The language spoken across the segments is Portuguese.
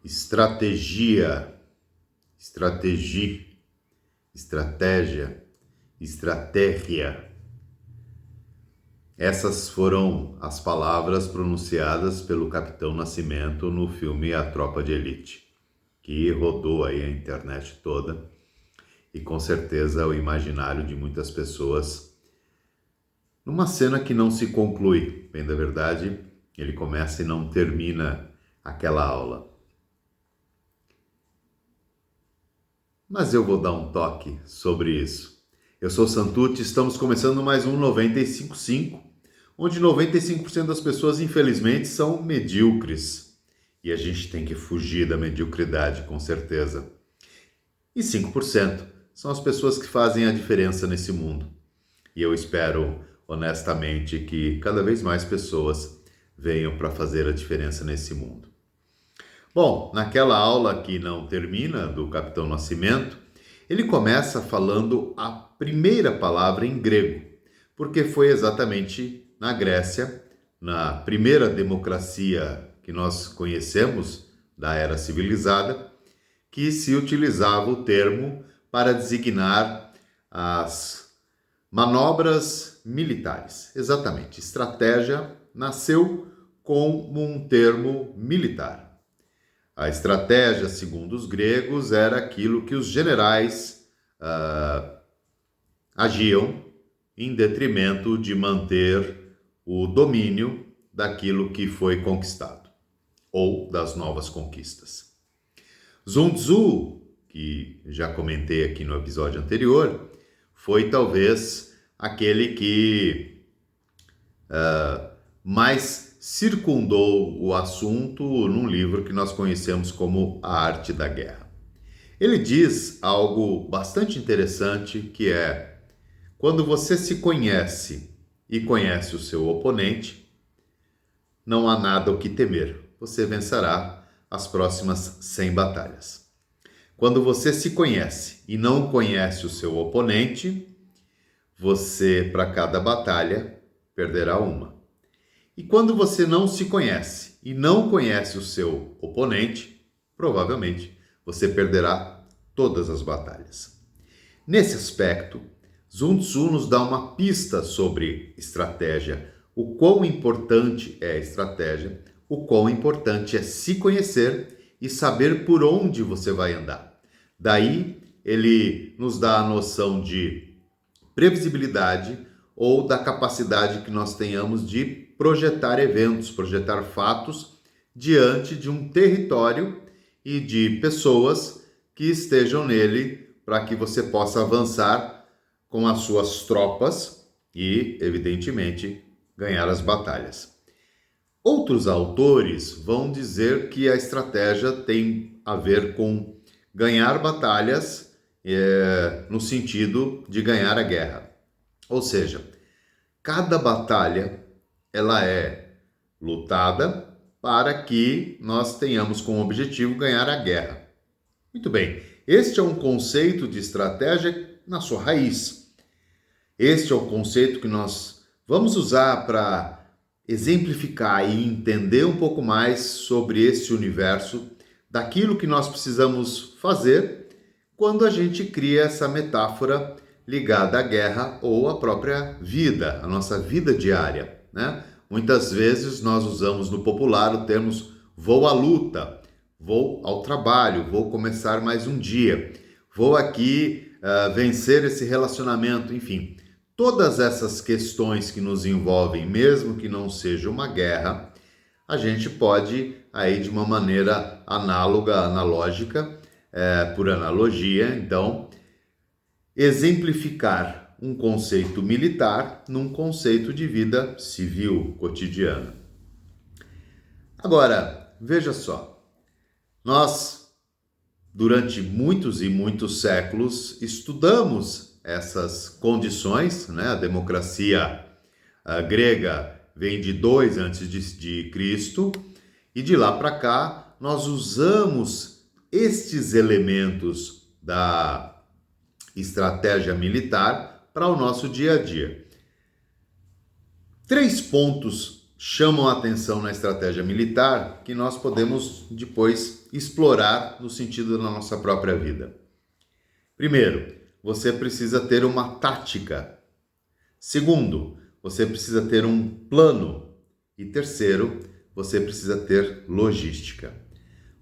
estratégia, estratégia. Essas foram as palavras pronunciadas pelo Capitão Nascimento no filme A Tropa de Elite, que rodou aí a internet toda e com certeza o imaginário de muitas pessoas. Numa cena que não se conclui, bem da verdade, ele começa e não termina aquela aula. Mas eu vou dar um toque sobre isso. Eu sou Santucci, estamos começando mais um 95.5, onde 95% das pessoas, infelizmente, são medíocres. E a gente tem que fugir da mediocridade, com certeza. E 5% são as pessoas que fazem a diferença nesse mundo. E eu espero, honestamente, que cada vez mais pessoas venham para fazer a diferença nesse mundo. Bom, naquela aula que não termina, do Capitão Nascimento, ele começa falando a primeira palavra em grego, porque foi exatamente na Grécia, na primeira democracia que nós conhecemos, da era civilizada, que se utilizava o termo para designar as manobras militares. Exatamente, estratégia nasceu como um termo militar. A estratégia, segundo os gregos, era aquilo que os generais agiam em detrimento de manter o domínio daquilo que foi conquistado, ou das novas conquistas. Sun Tzu, que já comentei aqui no episódio anterior, foi talvez aquele que mais circundou o assunto num livro que nós conhecemos como A Arte da Guerra. Ele diz algo bastante interessante, que é: quando você se conhece e conhece o seu oponente, não há nada o que temer. Você vencerá as próximas 100 batalhas. Quando você se conhece e não conhece o seu oponente, você, para cada batalha, perderá uma. E quando você não se conhece e não conhece o seu oponente, provavelmente você perderá todas as batalhas. Nesse aspecto, Sun Tzu nos dá uma pista sobre estratégia, o quão importante é a estratégia, o quão importante é se conhecer e saber por onde você vai andar. Daí, ele nos dá a noção de previsibilidade ou da capacidade que nós tenhamos de projetar eventos, projetar fatos diante de um território e de pessoas que estejam nele, para que você possa avançar com as suas tropas e, evidentemente, ganhar as batalhas. Outros autores vão dizer que a estratégia tem a ver com ganhar batalhas no sentido de ganhar a guerra. Ou seja, cada batalha ela é lutada para que nós tenhamos como objetivo ganhar a guerra. Muito bem, este é um conceito de estratégia na sua raiz. Este é o conceito que nós vamos usar para exemplificar e entender um pouco mais sobre esse universo, daquilo que nós precisamos fazer quando a gente cria essa metáfora ligada à guerra ou à própria vida, a nossa vida diária, né? Muitas vezes nós usamos no popular o termo vou à luta, vou ao trabalho, vou começar mais um dia, vou aqui vencer esse relacionamento, enfim. Todas essas questões que nos envolvem, mesmo que não seja uma guerra, a gente pode, aí de uma maneira analógica, por analogia, então, exemplificar um conceito militar num conceito de vida civil cotidiana. Agora, veja só, nós, durante muitos e muitos séculos, estudamos essas condições, né? A democracia grega vem de 2 antes de Cristo, e de lá para cá nós usamos estes elementos da estratégia militar para o nosso dia a dia. 3 pontos chamam a atenção na estratégia militar que nós podemos depois explorar no sentido da nossa própria vida. Primeiro, você precisa ter uma tática. Segundo, você precisa ter um plano. E terceiro, você precisa ter logística.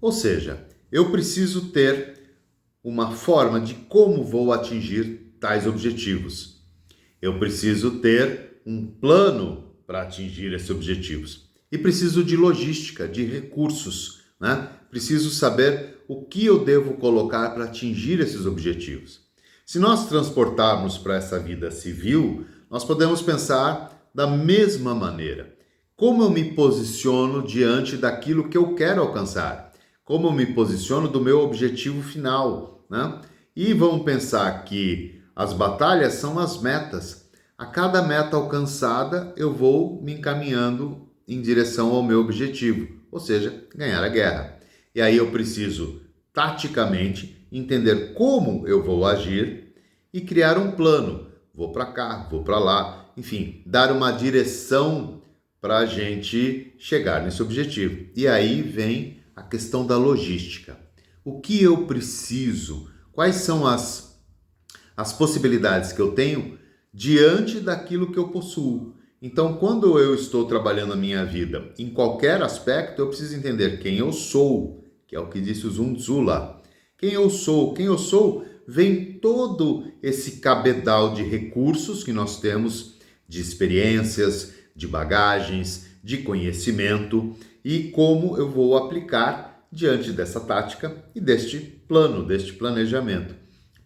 Ou seja, eu preciso ter uma forma de como vou atingir tais objetivos. Eu preciso ter um plano para atingir esses objetivos. E preciso de logística, de recursos, né? Preciso saber o que eu devo colocar para atingir esses objetivos. Se nós transportarmos para essa vida civil, nós podemos pensar da mesma maneira. Como eu me posiciono diante daquilo que eu quero alcançar? Como eu me posiciono do meu objetivo final, né? E vamos pensar que as batalhas são as metas. A cada meta alcançada, eu vou me encaminhando em direção ao meu objetivo, ou seja, ganhar a guerra. E aí eu preciso, taticamente, entender como eu vou agir e criar um plano. Vou para cá, vou para lá, enfim, dar uma direção para a gente chegar nesse objetivo. E aí vem a questão da logística. O que eu preciso? Quais são as possibilidades que eu tenho diante daquilo que eu possuo? Então, quando eu estou trabalhando a minha vida em qualquer aspecto, eu preciso entender quem eu sou, que é o que disse o Sun Tzu lá. Quem eu sou, vem todo esse cabedal de recursos que nós temos, de experiências, de bagagens, de conhecimento e como eu vou aplicar diante dessa tática e deste plano, deste planejamento.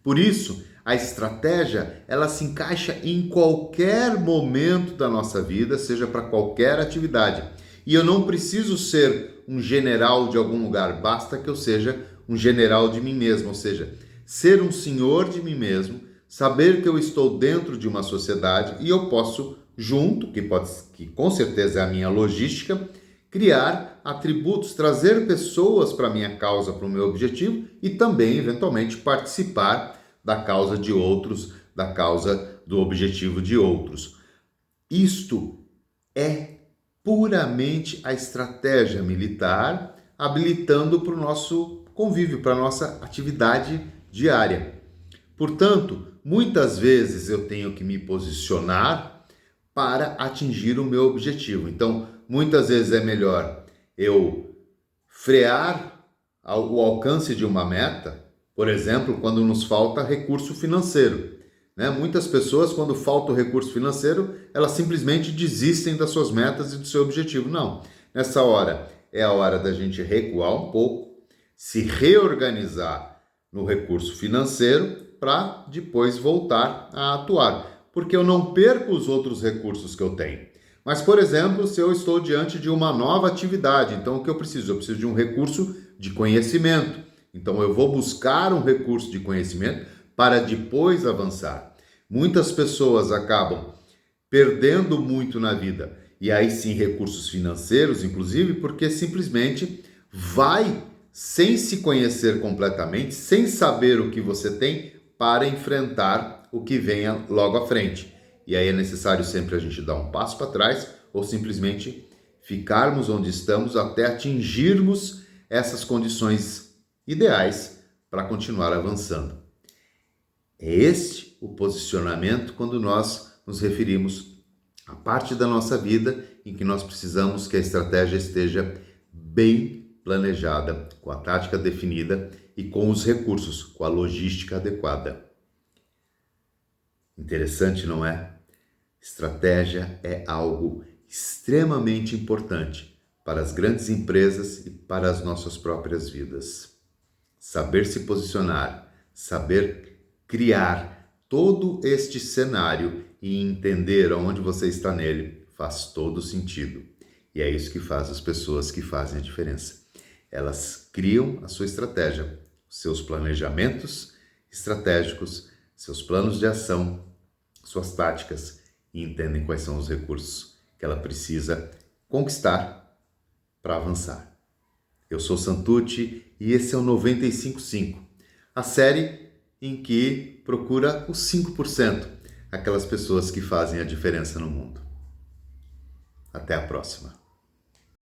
Por isso, a estratégia, ela se encaixa em qualquer momento da nossa vida, seja para qualquer atividade. E eu não preciso ser um general de algum lugar, basta que eu seja um general de mim mesmo, ou seja, ser um senhor de mim mesmo, saber que eu estou dentro de uma sociedade e eu posso, junto, que com certeza é a minha logística, criar atributos, trazer pessoas para a minha causa, para o meu objetivo e também, eventualmente, participar da causa de outros, da causa do objetivo de outros. Isto é puramente a estratégia militar, habilitando para o nosso convívio, para a nossa atividade diária. Portanto, muitas vezes eu tenho que me posicionar para atingir o meu objetivo. Então, muitas vezes é melhor eu frear o alcance de uma meta, por exemplo, quando nos falta recurso financeiro, né? Muitas pessoas, quando falta o recurso financeiro, elas simplesmente desistem das suas metas e do seu objetivo. Não, nessa hora é a hora da gente recuar um pouco, se reorganizar no recurso financeiro para depois voltar a atuar, porque eu não perco os outros recursos que eu tenho. Mas, por exemplo, se eu estou diante de uma nova atividade, então o que eu preciso? Eu preciso de um recurso de conhecimento. Então eu vou buscar um recurso de conhecimento para depois avançar. Muitas pessoas acabam perdendo muito na vida, e aí sim recursos financeiros, inclusive, porque simplesmente vai sem se conhecer completamente, sem saber o que você tem para enfrentar o que venha logo à frente. E aí é necessário sempre a gente dar um passo para trás ou simplesmente ficarmos onde estamos até atingirmos essas condições ideais para continuar avançando. É este o posicionamento quando nós nos referimos à parte da nossa vida em que nós precisamos que a estratégia esteja bem planejada, com a tática definida e com os recursos, com a logística adequada. Interessante, não é? Estratégia é algo extremamente importante para as grandes empresas e para as nossas próprias vidas. Saber se posicionar, saber criar todo este cenário e entender onde você está nele faz todo sentido. E é isso que faz as pessoas que fazem a diferença. Elas criam a sua estratégia, seus planejamentos estratégicos, seus planos de ação, suas táticas e entendem quais são os recursos que ela precisa conquistar para avançar. Eu sou Santucci e esse é o 955, a série em que procura os 5%, aquelas pessoas que fazem a diferença no mundo. Até a próxima.